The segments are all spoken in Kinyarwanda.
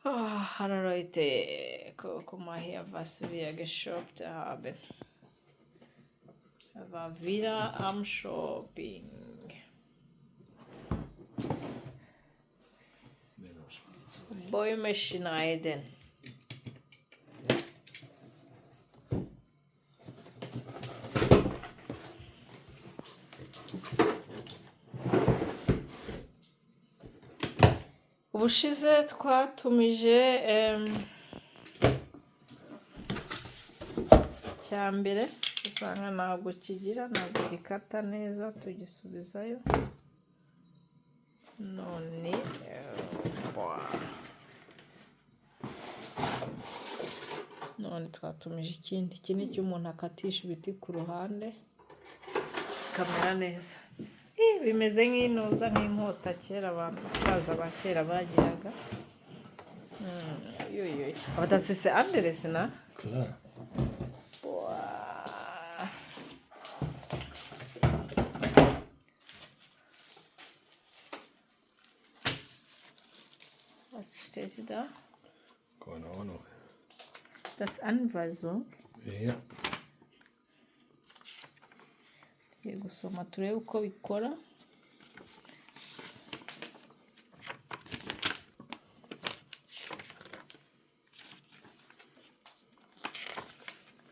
Hallo Leute, guck mal hier, was wir geshoppt haben. Er war wieder am Shopping. Bäume schneiden. Ubushize twatumije cya mbere usanga ntabwo kigira, ntabwo gikata neza, tugisubizayo none twatumije ikindi. Iki ni cyo umuntu akatisha ibiti ku ruhande bikamera neza. Bimeze nk'intuza, nk'inkota kera abantu basaza ba kera bagiraga. Aber das ist anderes, ne? Klar. Boah. Was steht da? Keine Ahnung. Das Anweisung. Ja. Tugiye gusoma turebe uko bikora.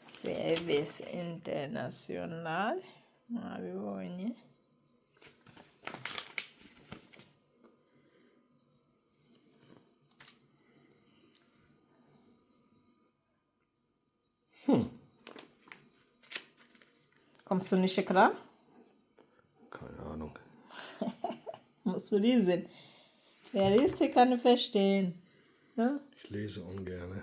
Service International, mwabibonye. Kommst du nicht klar? Keine Ahnung. Musst du lesen. Wer liest, der kann verstehen. Ja? Ich lese ungern.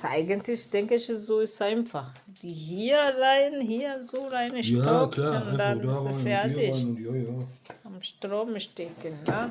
Eigentlich denke ich, so ist einfach. Die hier rein, hier so reingestopft und dann ist sie fertig. Ja. Am Strom stecken, ne?